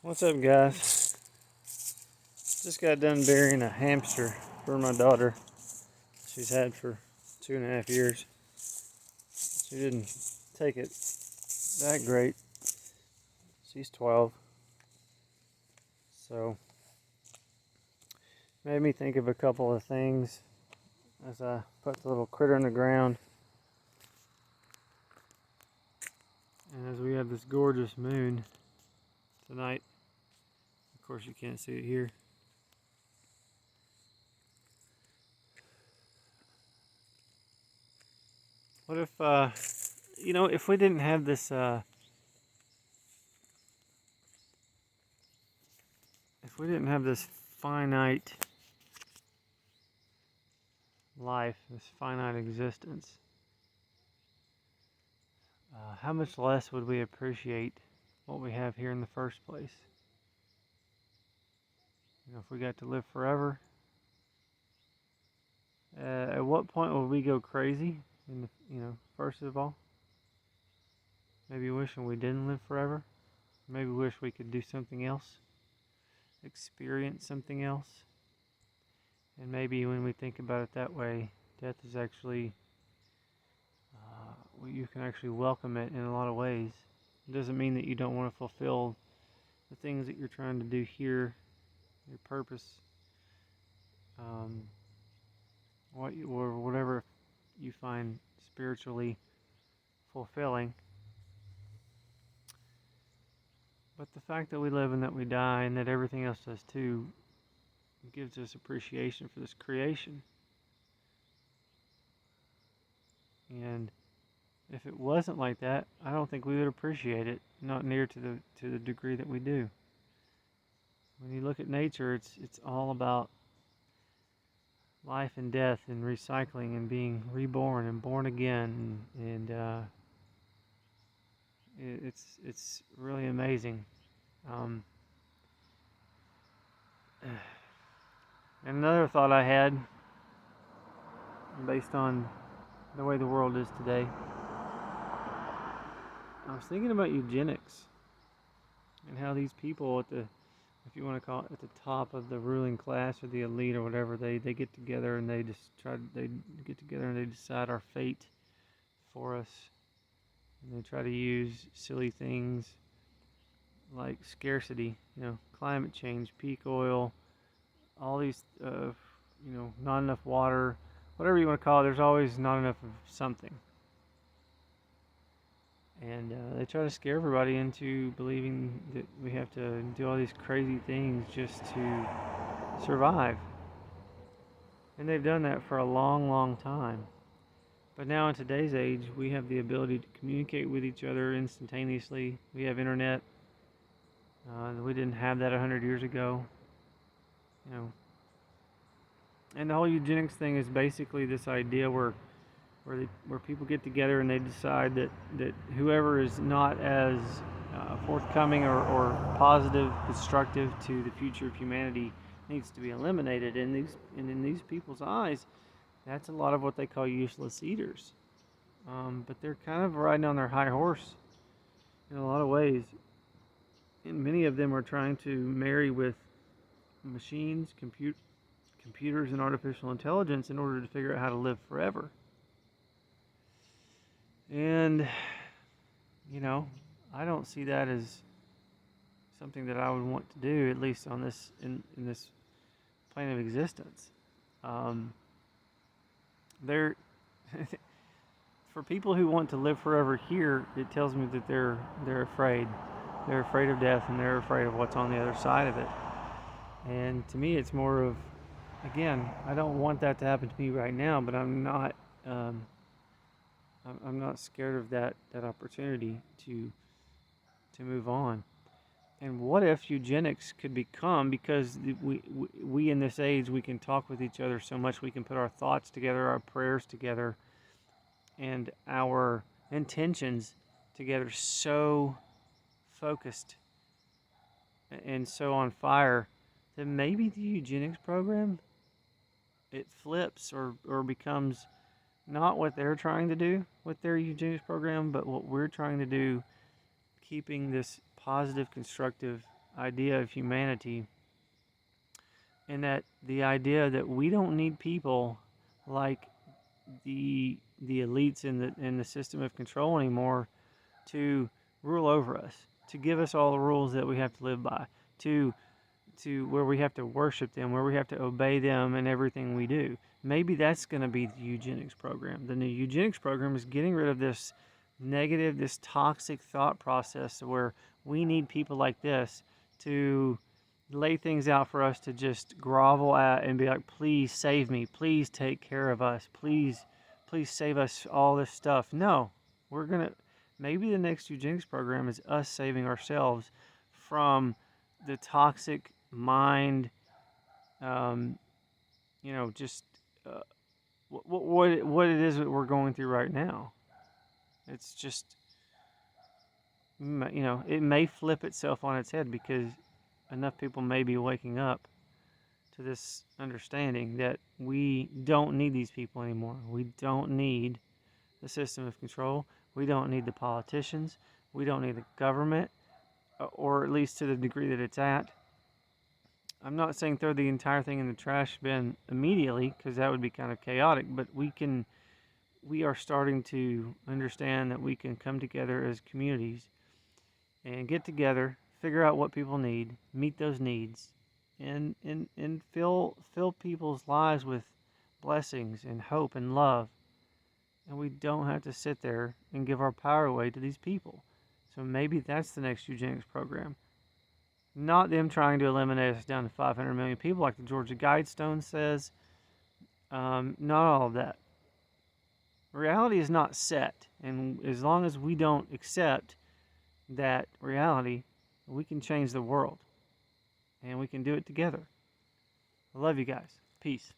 What's up, guys? Just got done burying a hamster for my daughter. She's had for 2.5 years. She didn't take it that great. She's 12. So, made me think of a couple of things as I put the little critter in the ground. And as we have this gorgeous moon tonight, of course, you can't see it here. What if, if we didn't have this, finite life, this finite existence, how much less would we appreciate what we have here in the first place? If we got to live forever, at what point would we go crazy? First of all, maybe wishing we didn't live forever. Maybe wish we could do something else, experience something else. And maybe when we think about it that way, death is actually, you can actually welcome it in a lot of ways. It doesn't mean that you don't want to fulfill the things that you're trying to do here, your purpose, or whatever you find spiritually fulfilling. But the fact that we live and that we die and that everything else does too gives us appreciation for this creation. And if it wasn't like that, I don't think we would appreciate it, not near to the degree that we do. When you look at nature, it's all about life and death and recycling and being reborn and born again, and it's really amazing. And another thought I had, based on the way the world is today, I was thinking about eugenics and how these people if you want to call it, at the top of the ruling class or the elite or whatever, they get together and they get together and they decide our fate for us. And they try to use silly things like scarcity, climate change, peak oil, all these, not enough water, whatever you want to call it. There's always not enough of something. And they try to scare everybody into believing that we have to do all these crazy things just to survive. And they've done that for a long, long time. But now in today's age, we have the ability to communicate with each other instantaneously. We have internet. We didn't have that 100 years ago. And the whole eugenics thing is basically this idea where people get together and they decide that whoever is not as forthcoming or positive, constructive to the future of humanity needs to be eliminated. And in these people's eyes, that's a lot of what they call useless eaters. But they're kind of riding on their high horse in a lot of ways. And many of them are trying to marry with machines, computers, and artificial intelligence in order to figure out how to live forever. And, I don't see that as something that I would want to do, at least on this in this plane of existence. There, for people who want to live forever here, it tells me that they're afraid. They're afraid of death, and they're afraid of what's on the other side of it. And to me, it's more of, again, I don't want that to happen to me right now, but I'm not scared of that opportunity to move on. And what if eugenics could become, because we in this age, we can talk with each other so much, we can put our thoughts together, our prayers together, and our intentions together so focused and so on fire, that maybe the eugenics program, it flips or becomes not what they're trying to do with their eugenics program, but what we're trying to do, keeping this positive, constructive idea of humanity, and that the idea that we don't need people like the elites in the system of control anymore to rule over us, to give us all the rules that we have to live by, to where we have to worship them, where we have to obey them in everything we do. Maybe that's going to be the eugenics program. The new eugenics program is getting rid of this negative, this toxic thought process where we need people like this to lay things out for us to just grovel at and be like, please save me, please take care of us, please save us all this stuff. No, we're going to, maybe the next eugenics program is us saving ourselves from the toxic mind, just what it is that we're going through right now. It's just, it may flip itself on its head because enough people may be waking up to this understanding that we don't need these people anymore. We don't need the system of control. We don't need the politicians. We don't need the government, or at least to the degree that it's at. I'm not saying throw the entire thing in the trash bin immediately, because that would be kind of chaotic, but we are starting to understand that we can come together as communities and get together, figure out what people need, meet those needs, and fill people's lives with blessings and hope and love. And we don't have to sit there and give our power away to these people. So maybe that's the next eugenics program. Not them trying to eliminate us down to 500 million people like the Georgia Guidestone says. Not all of that. Reality is not set. And as long as we don't accept that reality, we can change the world. And we can do it together. I love you guys. Peace.